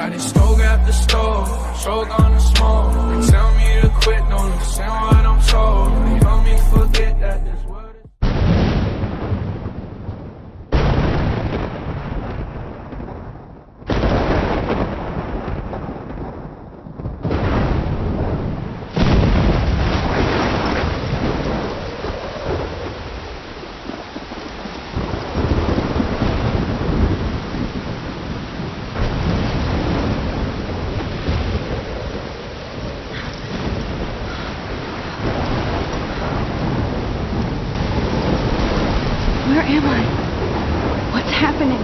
I just stove at the stove, choke on the smoke. They tell me to quit, don't understand what I'm told. They help me forget that this world is... Where am I? What's happening?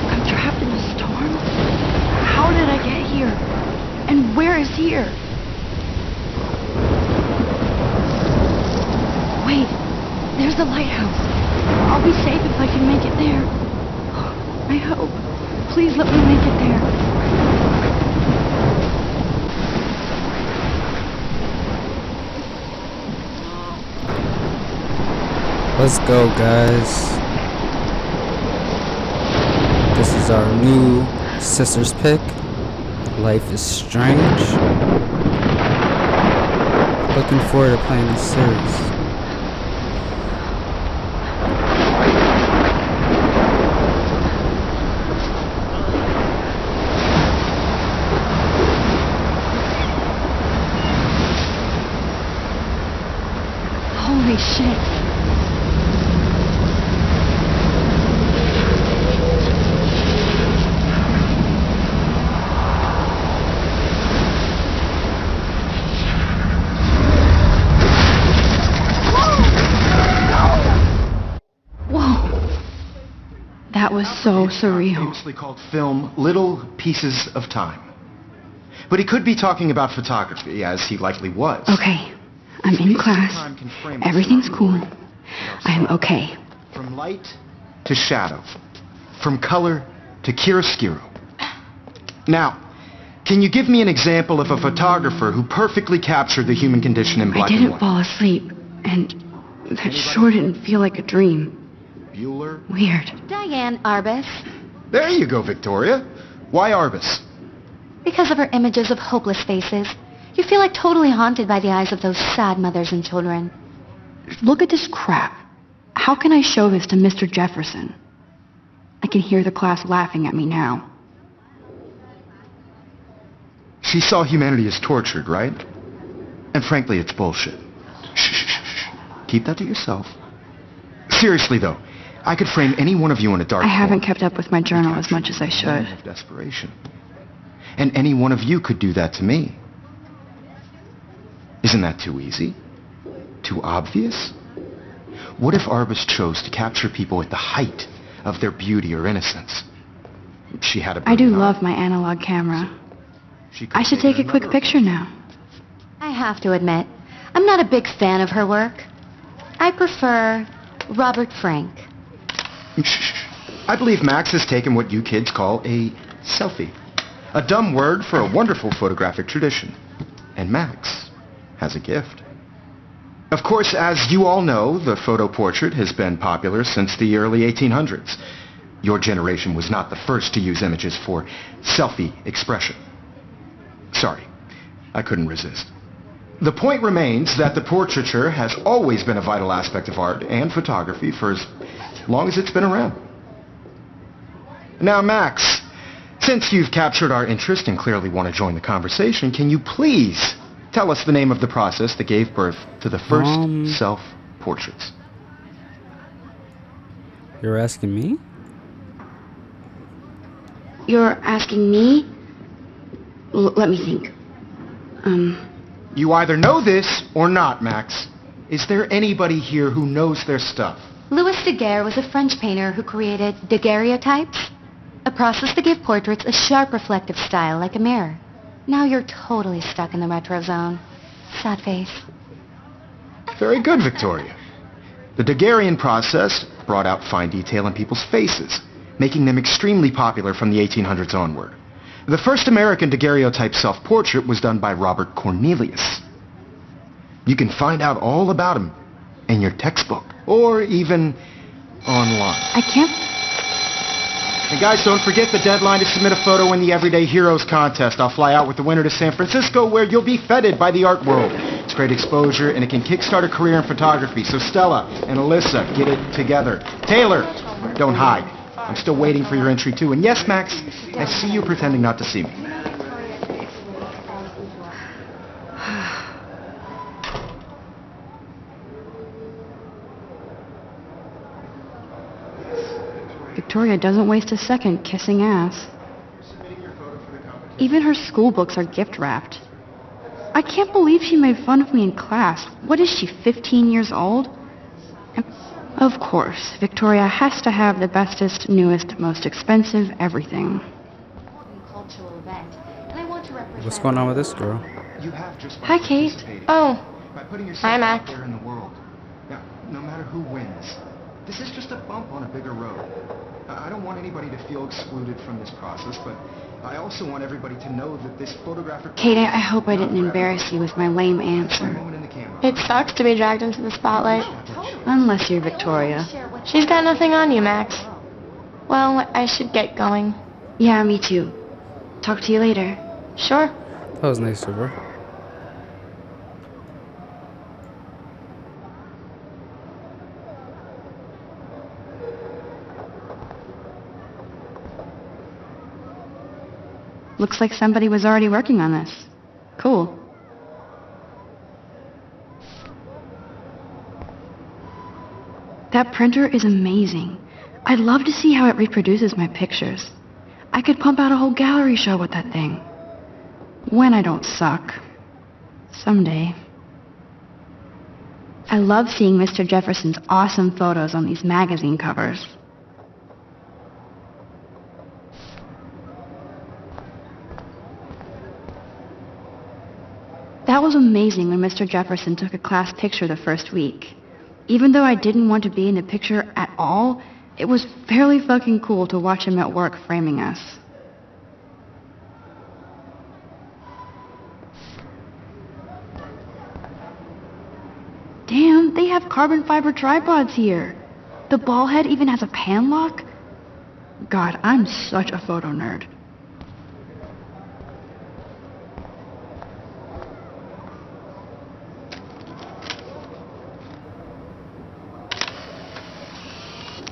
I'm trapped in a storm? How did I get here? And where is here? Wait, there's the lighthouse. I'll be safe if I can make it there. I hope. Please let me make it there. Let's go, guys. This is our new sisters pick. Life is Strange. Looking forward to playing this series. Holy shit. That was so surreal. Famously called film Little Pieces of Time. But he could be talking about photography, as he likely was. Okay, I'm in class. Everything's cool. I'm okay. From light to shadow. From color to chiaroscuro. Now, can you give me an example of a photographer who perfectly captured the human condition in black and I didn't white? fall asleep, and that sure didn't feel like a dream. Bueller? Weird. Diane Arbus. There you go, Victoria. Why Arbus? Because of her images of hopeless faces, you feel like totally haunted by the eyes of those sad mothers and children. Look at this crap. How can I show this to Mr. Jefferson? I can hear the class laughing at me now. She saw humanity as tortured, right? And frankly, it's bullshit. Shh, shh, shh, shh. Keep that to yourself. Seriously, though, I could frame any one of you in a dark I haven't corner. kept up with my journal as much as I should. Of desperation. And any one of you could do that to me. Isn't that too easy? Too obvious? What if Arbus chose to capture people at the height of their beauty or innocence? She had a I do brilliant love eye. my analog camera. She could I should have take a quick another picture now. I have to admit, I'm not a big fan of her work. I prefer Robert Frank. Shh. I believe Max has taken what you kids call a selfie. A dumb word for a wonderful photographic tradition. And Max has a gift. Of course, as you all know, the photo portrait has been popular since the early 1800s. Your generation was not the first to use images for selfie expression. Sorry, I couldn't resist. The point remains that the portraiture has always been a vital aspect of art and photography for as long as it's been around. Now, Max, since you've captured our interest and clearly want to join the conversation, can you please tell us the name of the process that gave birth to the first self-portraits? You're asking me? You're asking me? Let me think. You either know this or not, Max. Is there anybody here who knows their stuff? Louis Daguerre was a French painter who created daguerreotypes, a process to give portraits a sharp reflective style like a mirror. Now you're totally stuck in the retro zone. Sad face. Very good, Victoria. The Daguerrean process brought out fine detail in people's faces, making them extremely popular from the 1800s onward. The first American daguerreotype self-portrait was done by Robert Cornelius. You can find out all about him in your textbook, or even online. I can't... And guys, don't forget the deadline to submit a photo in the Everyday Heroes contest. I'll fly out with the winner to San Francisco, where you'll be feted by the art world. It's great exposure, and it can kickstart a career in photography. So Stella and Alyssa, get it together. Taylor, don't hide. I'm still waiting for your entry, too. And yes, Max, I see you pretending not to see me. Victoria doesn't waste a second kissing ass. Even her school books are gift-wrapped. I can't believe she made fun of me in class. What is she, 15 years old? And of course, Victoria has to have the bestest, newest, most expensive everything. What's going on with this girl? Hi, Kate. Oh, By putting yourself hi, out Mac. there in the world. Now, no matter who wins, this is just a bump on a bigger road. I don't want anybody to feel excluded from this process, but I also want everybody to know that this photographic... Kate, I hope I didn't embarrass you with my lame answer. moment in the camera. It sucks to be dragged into the spotlight. Unless you're Victoria. She's got nothing on you, Max. Well, I should get going. Yeah, me too. Talk to you later. Sure. That was nice of her. Looks like somebody was already working on this. Cool. That printer is amazing. I'd love to see how it reproduces my pictures. I could pump out a whole gallery show with that thing. When I don't suck. Someday. I love seeing Mr. Jefferson's awesome photos on these magazine covers. That was amazing when Mr. Jefferson took a class picture the first week. Even though I didn't want to be in the picture at all, it was fairly fucking cool to watch him at work framing us. Damn, they have carbon fiber tripods here. The ball head even has a pan lock. God, I'm such a photo nerd.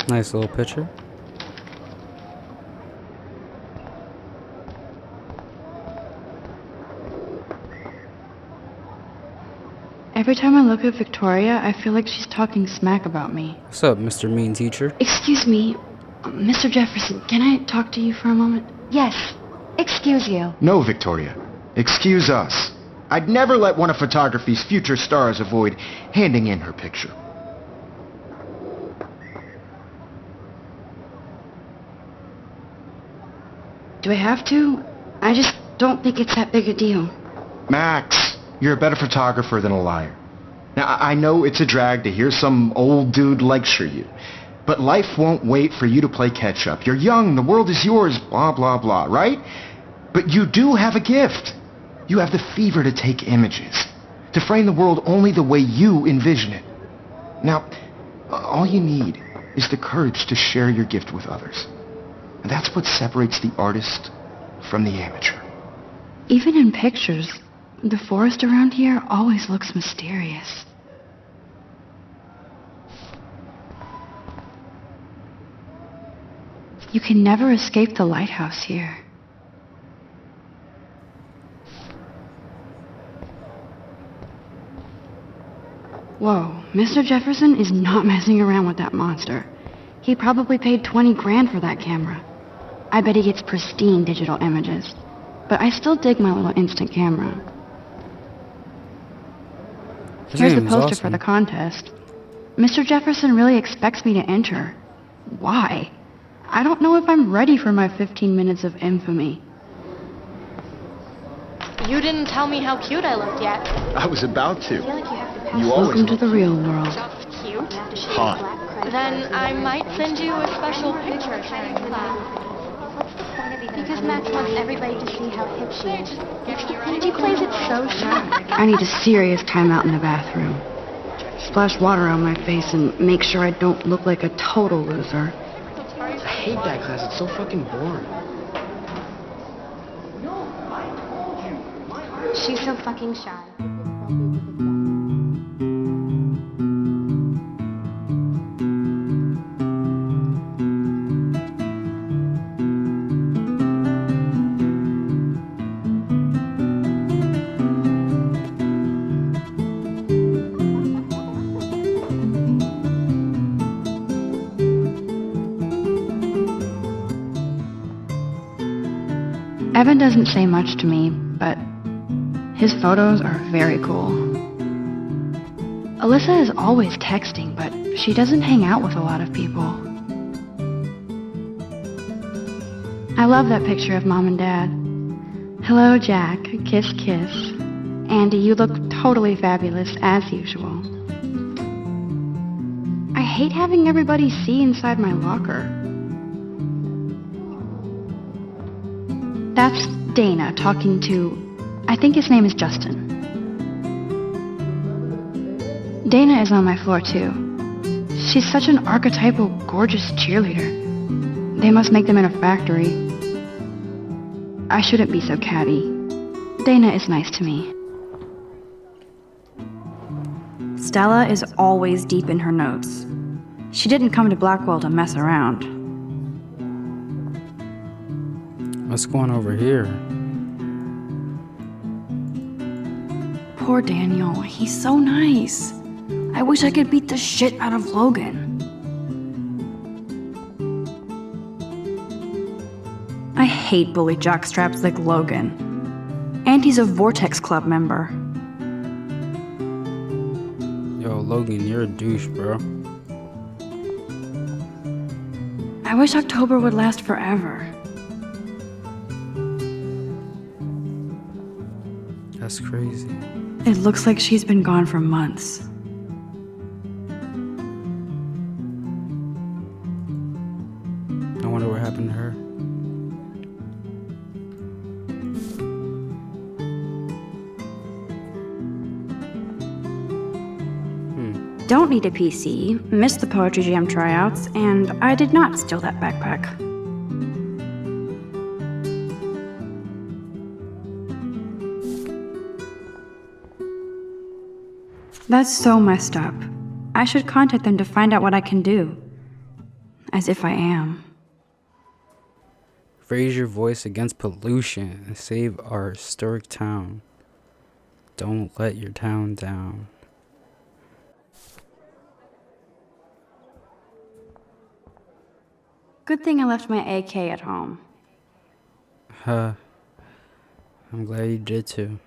Nice little picture. Every time I look at Victoria, I feel like she's talking smack about me. What's up, Mr. Mean Teacher? Excuse me, Mr. Jefferson, can I talk to you for a moment? Yes. Excuse you. No, Victoria. Excuse us. I'd never let one of photography's future stars avoid handing in her picture. Do I have to? I just don't think it's that big a deal. Max, you're a better photographer than a liar. Now, I know it's a drag to hear some old dude lecture you, but life won't wait for you to play catch-up. You're young, the world is yours, blah, blah, blah, right? But you do have a gift. You have the fever to take images, to frame the world only the way you envision it. Now, all you need is the courage to share your gift with others. And that's what separates the artist from the amateur. Even in pictures, the forest around here always looks mysterious. You can never escape the lighthouse here. Whoa, Mr. Jefferson is not messing around with that monster. He probably paid 20 grand for that camera. I bet he gets pristine digital images. But I still dig my little instant camera. Here's the poster for the contest. Mr. Jefferson really expects me to enter. Why? I don't know if I'm ready for my 15 minutes of infamy. You didn't tell me how cute I looked yet. I was about to. You Welcome to the real world. Cute? Hot. Then I might send you a special picture sharing class. Because Max wants everybody to see how hip she is. She plays it so sharp. I need a serious timeout in the bathroom. splash water on my face and make sure I don't look like a total loser. I hate that class. It's so fucking boring. She's so fucking shy. Evan doesn't say much to me, but his photos are very cool. Alyssa is always texting, but she doesn't hang out with a lot of people. I love that picture of Mom and Dad. Hello, Jack. Kiss, kiss. Andy, you look totally fabulous, as usual. I hate having everybody see inside my locker. That's Dana talking to, I think his name is Justin. Dana is on my floor too. She's such an archetypal, gorgeous cheerleader. They must make them in a factory. I shouldn't be so catty. Dana is nice to me. Stella is always deep in her notes. She didn't come to Blackwell to mess around. What's going over here? Poor Daniel, he's so nice. I wish I could beat the shit out of Logan. I hate bully jockstraps like Logan. And he's a Vortex Club member. Yo, Logan, you're a douche, bro. I wish October would last forever. That's crazy. It looks like she's been gone for months. I wonder what happened to her. Don't need a PC, missed the Poetry Jam tryouts, and I did not steal that backpack. That's so messed up. I should contact them to find out what I can do. As if I am. Raise your voice against pollution and save our historic town. Don't let your town down. Good thing I left my AK at home. I'm glad you did too.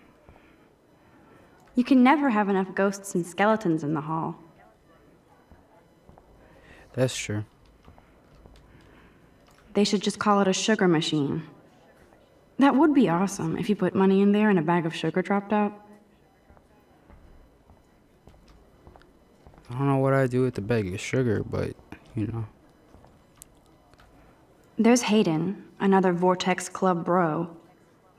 You can never have enough ghosts and skeletons in the hall. That's true. They should just call it a sugar machine. That would be awesome if you put money in there and a bag of sugar dropped out. I don't know what I do with the bag of sugar, but, you know. There's Hayden, another Vortex Club bro.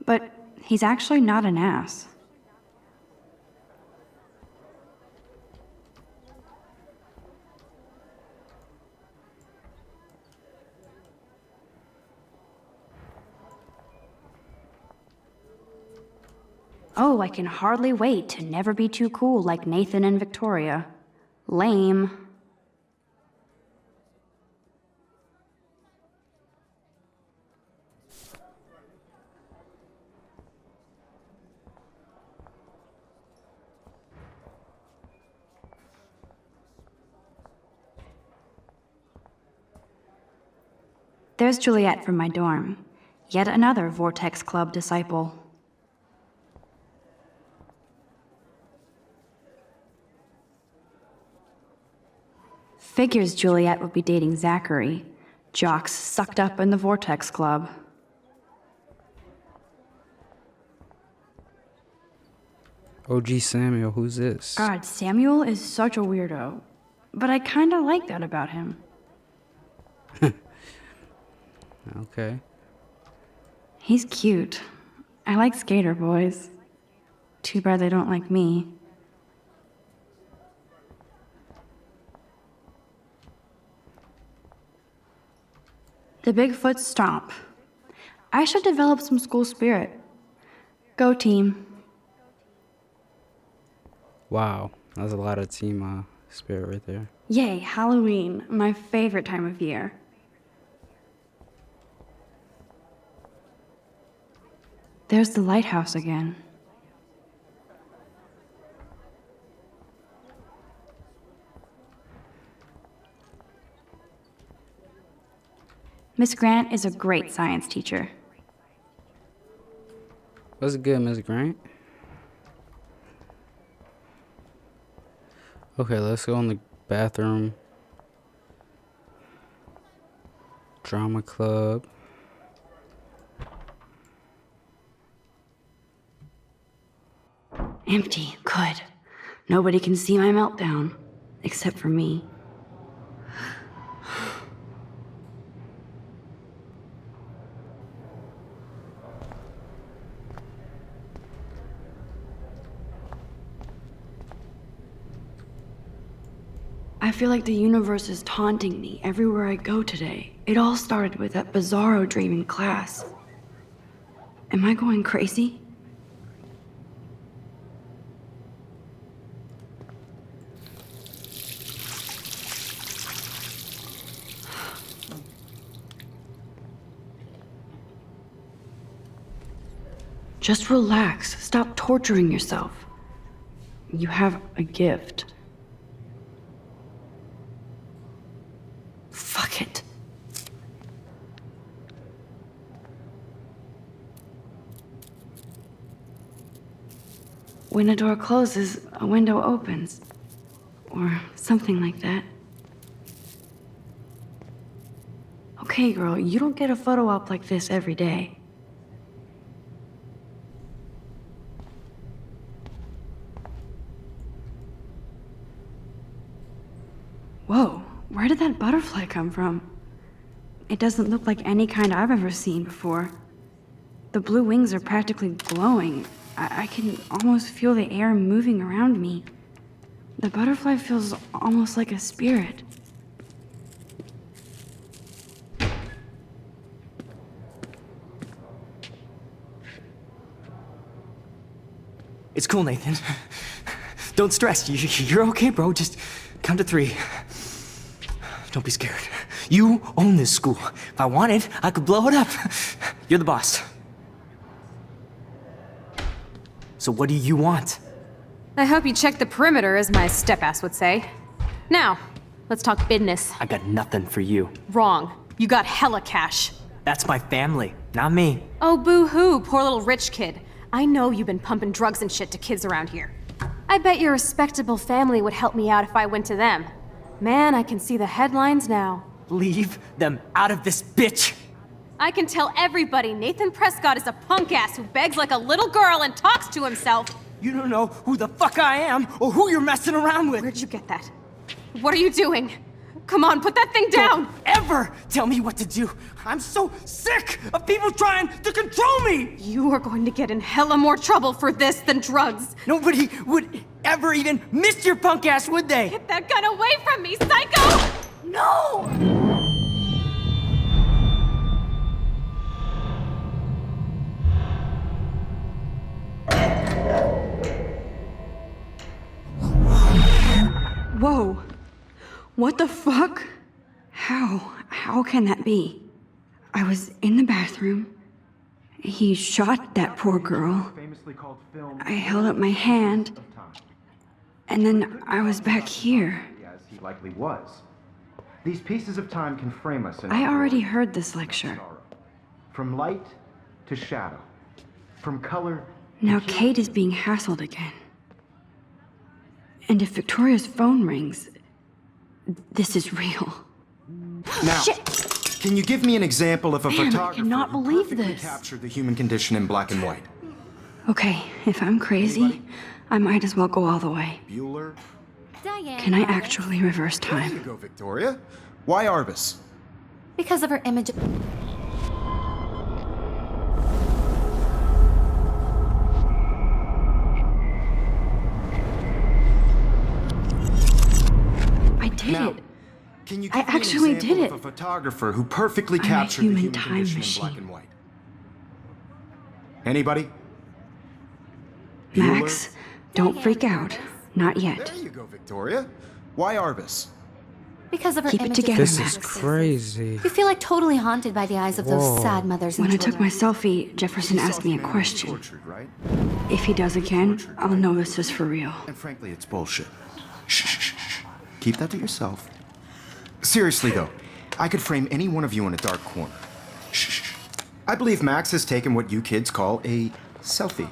But he's actually not an ass. Oh, I can hardly wait to never be too cool like Nathan and Victoria. Lame. There's Juliet from my dorm. Yet another Vortex Club disciple. Figures Juliet would be dating Zachary. Jocks sucked up in the Vortex Club. OG Samuel, who's this? God, Samuel is such a weirdo. But I kinda like that about him. Okay. He's cute. I like skater boys. Too bad they don't like me. The Bigfoot Stomp. I should develop some school spirit. Go team. Wow, that's a lot of team spirit right there. Yay, Halloween, my favorite time of year. There's the lighthouse again. Miss Grant is a great science teacher. Was it good, Miss Grant? Okay, let's go in the bathroom. Drama club. Empty. Good. Nobody can see my meltdown. Except for me. I feel like the universe is taunting me everywhere I go today. It all started with that bizarro dream in class. Am I going crazy? Just relax. Stop torturing yourself. You have a gift. Fuck it. When a door closes, a window opens. Or something like that. Okay, girl, you don't get a photo op like this every day. Whoa, where did that butterfly come from? It doesn't look like any kind I've ever seen before. The blue wings are practically glowing. I can almost feel the air moving around me. The butterfly feels almost like a spirit. It's cool, Nathan. Don't stress. You're okay, bro. Just count to 3. Don't be scared. You own this school. If I wanted, I could blow it up. You're the boss. So what do you want? I hope you checked the perimeter, as my step-ass would say. Now, let's talk business. I got nothing for you. Wrong. You got hella cash. That's my family, not me. Oh, boo-hoo, poor little rich kid. I know you've been pumping drugs and shit to kids around here. I bet your respectable family would help me out if I went to them. Man, I can see the headlines now. Leave them out of this bitch! I can tell everybody Nathan Prescott is a punk ass who begs like a little girl and talks to himself. You don't know who the fuck I am or who you're messing around with. Where'd you get that? What are you doing? Come on, put that thing down! Don't ever tell me what to do. I'm so sick of people trying to control me! You are going to get in hella more trouble for this than drugs. Nobody would ever even miss your punk ass, would they? Get that gun away from me, psycho! No! Whoa. What the fuck? How can that be? I was in the bathroom. He shot that poor girl. I held up my hand. And then I was back here. As he likely was. These pieces of time can frame us in I already heard this lecture. From light to shadow. From color. Now Kate is being hassled again. And if Victoria's phone rings, this is real. Now, Shit. Can you give me an example of a Man, I photographer cannot who believe perfectly this. captured the human condition in black and white? Okay, if I'm crazy, I might as well go all the way. Bueller? Can I actually reverse There you time? go, Victoria. Why Arbus? Because of her image. I did Now, it. Can you I give me an actually example did of it. a photographer who perfectly I'm a captured the human human time condition in machine. black and white? Anybody? Max, don't freak out. Not Bueller? yet. There you go, Victoria. Why Arbus? Because of her Keep it images together, of This Max. is Max. crazy. You feel like totally haunted by the eyes of Whoa. those sad mothers and When I took children. my selfie, Jefferson asked me a question. Tortured, right? If he does again, I'll know this is for real. And frankly, it's bullshit. Shh, shh, shh, shh. Keep that to yourself. Seriously, though, I could frame any one of you in a dark corner. Shh, shh, shh. I believe Max has taken what you kids call a selfie.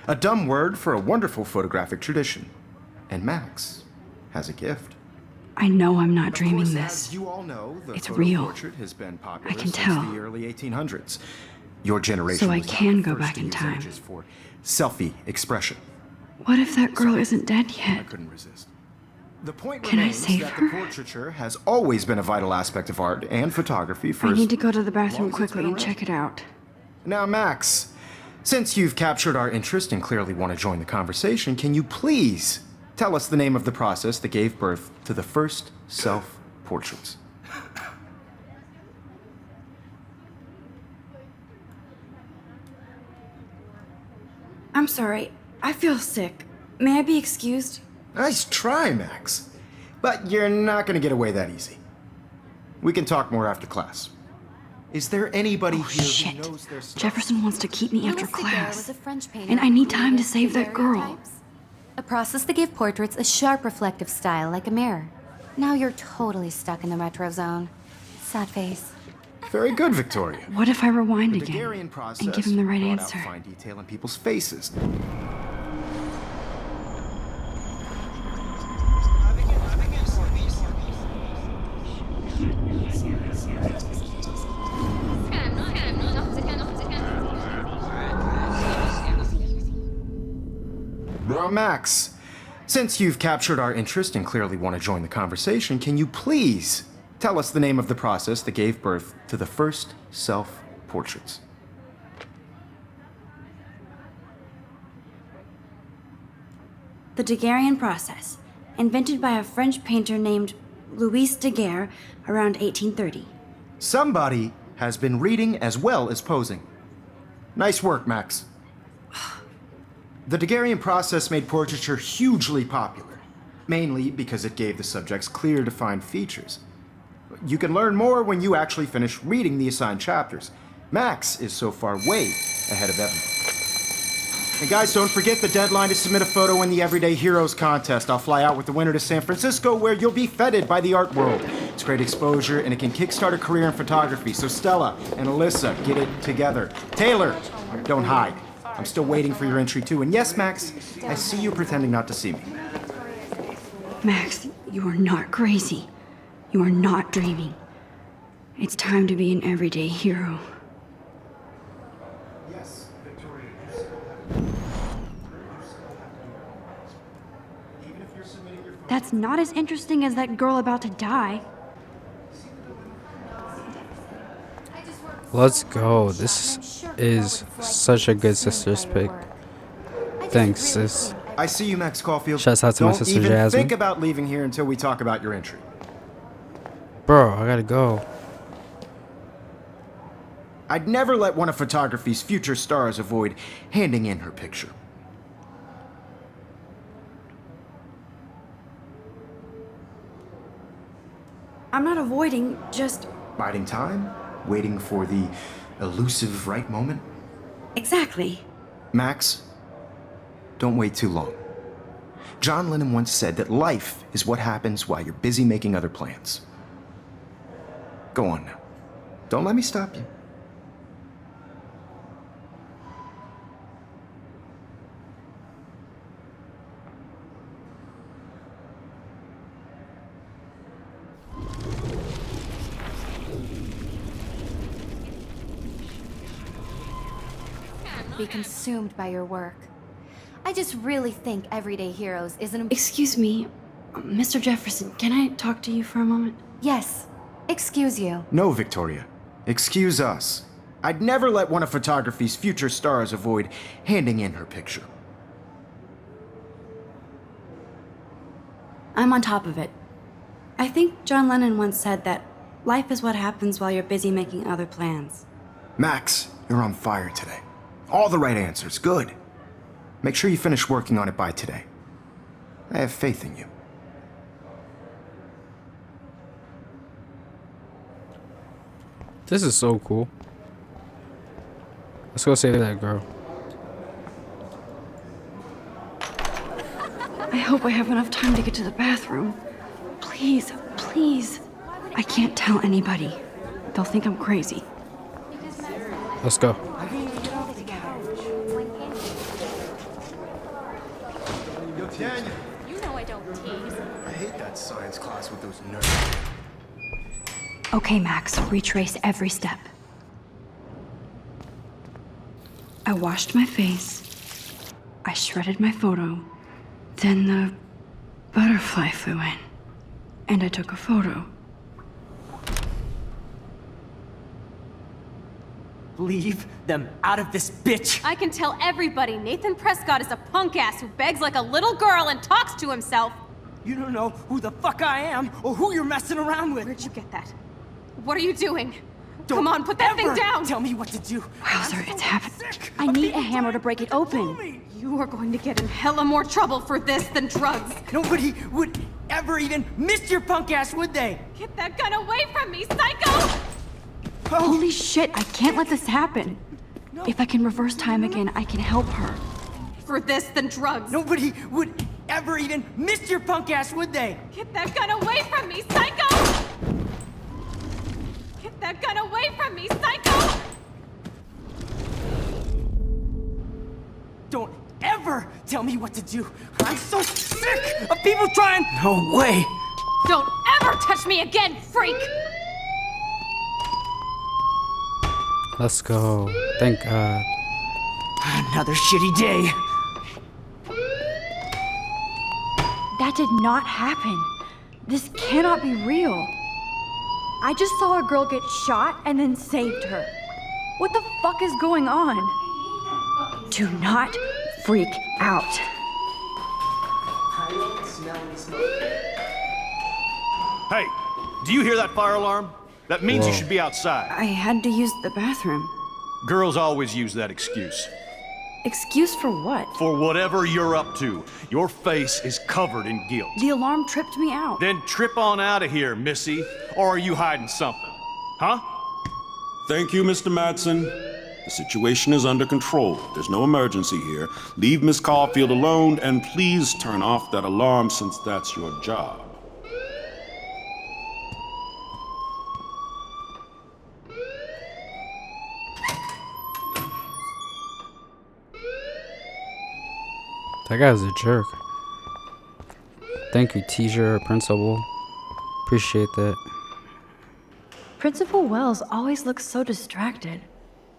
A dumb word for a wonderful photographic tradition. And Max has a gift. I know I'm not Of dreaming course, this. as you all know, the It's photo real. portrait has been popular I can since tell. the early 1800s. Your generation So I was not can the go first back to in use time. images for selfie expression. What if that girl isn't dead I yet? couldn't resist. The point Can I remains save that her? the portraiture has always been a vital aspect of art and photography for I as need to go to the long bathroom as it's quickly been and around. check it out. Now, Max, since you've captured our interest and clearly want to join the conversation, can you please tell us the name of the process that gave birth to the first self-portraits? I'm sorry. I feel sick. May I be excused? Nice try, Max. But you're not going to get away that easy. We can talk more after class. Is there anybody here Shit. who knows their stuff? Jefferson wants to keep me after Louis Daguerre class. was a French painter And I who need time to created save that girl. daguerreotypes, a process that gave portraits a sharp reflective style like a mirror. Now you're totally stuck in the retro zone. Sad face. Very good, Victoria. What if I rewind The again Daguerrean process and give him the right brought answer? out fine detail in people's faces. Now, Max, since you've captured our interest and clearly want to join the conversation, can you please tell us the name of the process that gave birth to the first self-portraits? The Daguerrean process, invented by a French painter named Louis Daguerre around 1830. Somebody has been reading as well as posing. Nice work, Max. The Daguerrean process made portraiture hugely popular, mainly because it gave the subjects clear, defined features. You can learn more when you actually finish reading the assigned chapters. Max is so far way ahead of everyone. And guys, don't forget the deadline to submit a photo in the Everyday Heroes contest. I'll fly out with the winner to San Francisco, where you'll be feted by the art world. It's great exposure, and it can kickstart a career in photography. So Stella and Alyssa, get it together. Taylor, don't hide. I'm still waiting for your entry too. And yes, Max, I see you pretending not to see me. Max, you are not crazy. You are not dreaming. It's time to be an everyday hero. Yes, Victoria. Even if you're submitting your That's not as interesting as that girl about to die. Let's go. This is such a good sister's pick. Thanks, sis. I see you, Max Caulfield. Shouts out to my sister Don't even Jasmine. think about leaving here until we talk about your entry. Bro, I gotta go. I'd never let one of photography's future stars avoid handing in her picture. I'm not avoiding, just Biding time, waiting for the elusive right moment. exactly. Max, don't wait too long. John Lennon once said that life is what happens while you're busy making other plans. Go on now. Don't let me stop you. Be consumed by your work. I just really think Everyday Heroes is an... Excuse me, Mr. Jefferson, can I talk to you for a moment? Yes. Excuse you. No, Victoria. Excuse us. I'd never let one of photography's future stars avoid handing in her picture. I'm on top of it. I think John Lennon once said that life is what happens while you're busy making other plans. Max, you're on fire today. All the right answers, good. Make sure you finish working on it by today. I have faith in you. This is so cool. Let's go save that girl. I hope I have enough time to get to the bathroom. Please, please. I can't tell anybody. They'll think I'm crazy. Let's go. Daniel, You know I don't tease. I hate that science class with those nerds. Okay, Max, retrace every step. I washed my face. I shredded my photo. Then the butterfly flew in. And I took a photo. Leave them out of this bitch! I can tell everybody Nathan Prescott is a punk ass who begs like a little girl and talks to himself. You don't know who the fuck I am or who you're messing around with. Where'd you get that? What are you doing? Don't Come on, put that thing ever down! Tell me what to do. Wowzer, it's happening. I need a hammer to break it open. You are going to get in hella more trouble for this than drugs. Nobody would ever even miss your punk ass, would they? Get that gun away from me, psycho! Holy shit, I can't let this happen. If I can reverse time again, I can help her. For this than drugs. Nobody would ever even miss your punk ass, would they? Get that gun away from me, psycho! Get that gun away from me, psycho! Don't ever tell me what to do. I'm so sick of people trying. No way. Don't ever touch me again, freak! Let's go. Thank God. Another shitty day. That did not happen. This cannot be real. I just saw a girl get shot and then saved her. What the fuck is going on? Do not freak out. Hey, do you hear that fire alarm? That means you Whoa. should be outside. I had to use the bathroom. Girls always use that excuse. Excuse for what? For whatever you're up to, your face is covered in guilt. The alarm tripped me out. Then trip on out of here, missy. Or are you hiding something? Huh? Thank you, Mr. Madsen. The situation is under control. There's no emergency here. Leave Miss Caulfield alone, and please turn off that alarm since that's your job. That guy's a jerk. Thank you, teacher, principal. Appreciate that. Principal Wells always looks so distracted.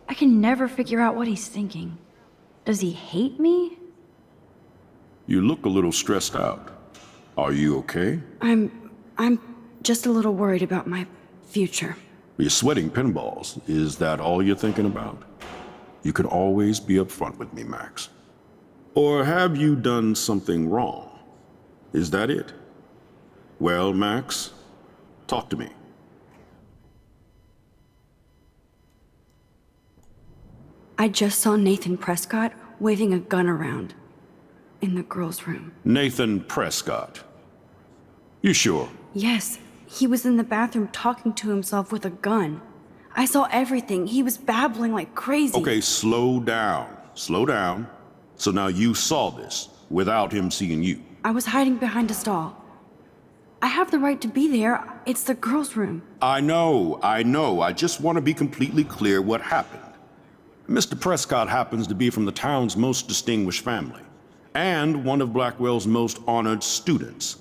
I can never figure out what he's thinking. Does he hate me? You look a little stressed out. Are you okay? I'm just a little worried about my future. You're sweating pinballs. Is that all you're thinking about? You can always be upfront with me, Max. Or have you done something wrong? Is that it? Well, Max, talk to me. I just saw Nathan Prescott waving a gun around in the girls' room. Nathan Prescott. You sure? Yes, he was in the bathroom talking to himself with a gun. I saw everything. He was babbling like crazy. Okay, slow down. Slow down. So now you saw this without him seeing you. I was hiding behind a stall. I have the right to be there. It's the girls' room. I know. I just want to be completely clear what happened. Mr. Prescott happens to be from the town's most distinguished family, and one of Blackwell's most honored students.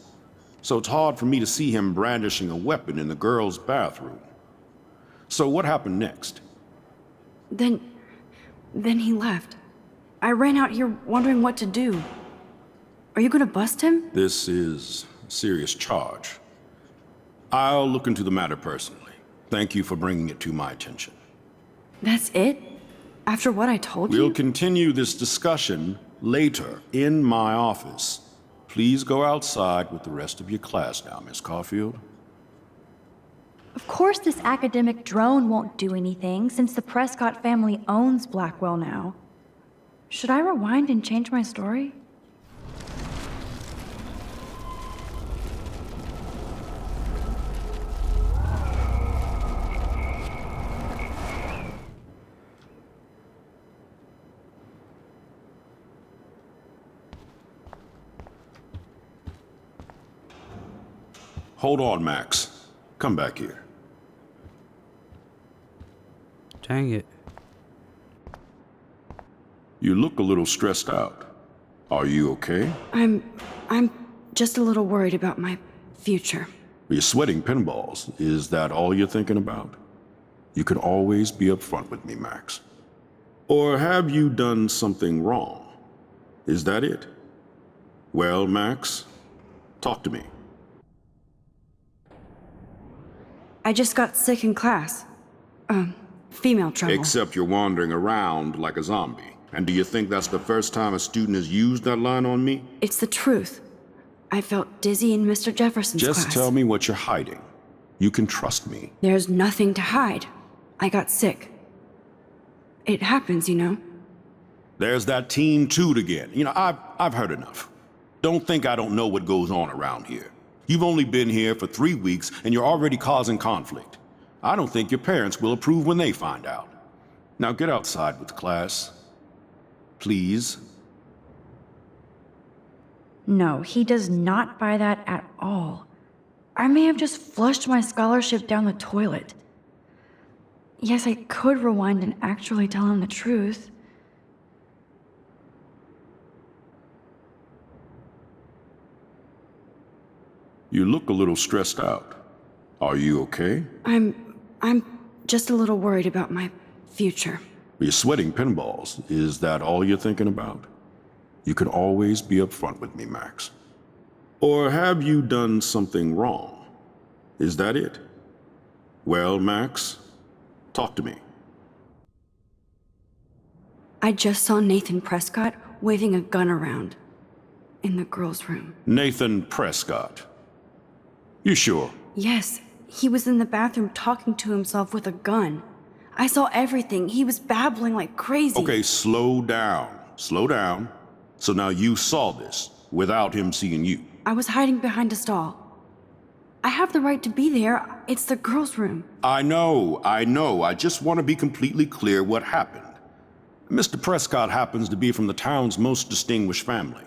So it's hard for me to see him brandishing a weapon in the girls' bathroom. So what happened next? Then he left. I ran out here wondering what to do. Are you gonna bust him? This is a serious charge. I'll look into the matter personally. Thank you for bringing it to my attention. That's it? After what I told We'll you? continue this discussion later in my office. Please go outside with the rest of your class now, Miss Caulfield. Of course this academic drone won't do anything, since the Prescott family owns Blackwell now. Should I rewind and change my story? Hold on, Max. Come back here. Dang it. You look a little stressed out. Are you okay? I'm just a little worried about my future. You're sweating pinballs. Is that all you're thinking about? You can always be upfront with me, Max. Or have you done something wrong? Is that it? Well, Max, talk to me. I just got sick in class. Female trouble. Except you're wandering around like a zombie. And do you think that's the first time a student has used that line on me? It's the truth. I felt dizzy in Mr. Jefferson's class. Just tell me what you're hiding. You can trust me. There's nothing to hide. I got sick. It happens, you know. There's that teen toot again. You know, I've heard enough. Don't think I don't know what goes on around here. You've only been here for 3 weeks and you're already causing conflict. I don't think your parents will approve when they find out. Now get outside with class. Please. No, he does not buy that at all. I may have just flushed my scholarship down the toilet. Yes, I could rewind and actually tell him the truth. You look a little stressed out. Are you okay? I'm just a little worried about my future. You're sweating pinballs. Is that all you're thinking about? You can always be upfront with me, Max. Or have you done something wrong? Is that it? Well, Max, talk to me. I just saw Nathan Prescott waving a gun around in the girls' room. Nathan Prescott. You sure? Yes, he was in the bathroom talking to himself with a gun. I saw everything. He was babbling like crazy. Okay, slow down. Slow down. So now you saw this without him seeing you. I was hiding behind a stall. I have the right to be there. It's the girls' room. I know. I just want to be completely clear what happened. Mr. Prescott happens to be from the town's most distinguished family,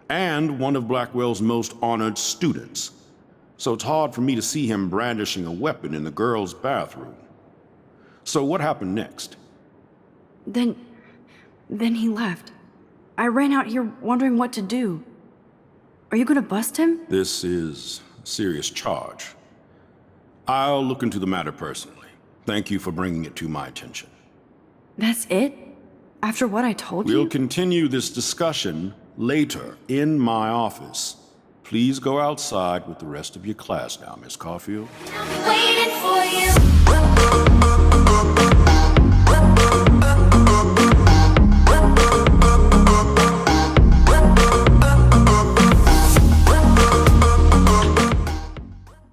and one of Blackwell's most honored students. So it's hard for me to see him brandishing a weapon in the girls' bathroom. So what happened next? Then he left. I ran out here wondering what to do. Are you gonna bust him? This is a serious charge. I'll look into the matter personally. Thank you for bringing it to my attention. That's it? After what I told you? We'll continue this discussion later in my office. Please go outside with the rest of your class now, Miss Caulfield. Waiting for you.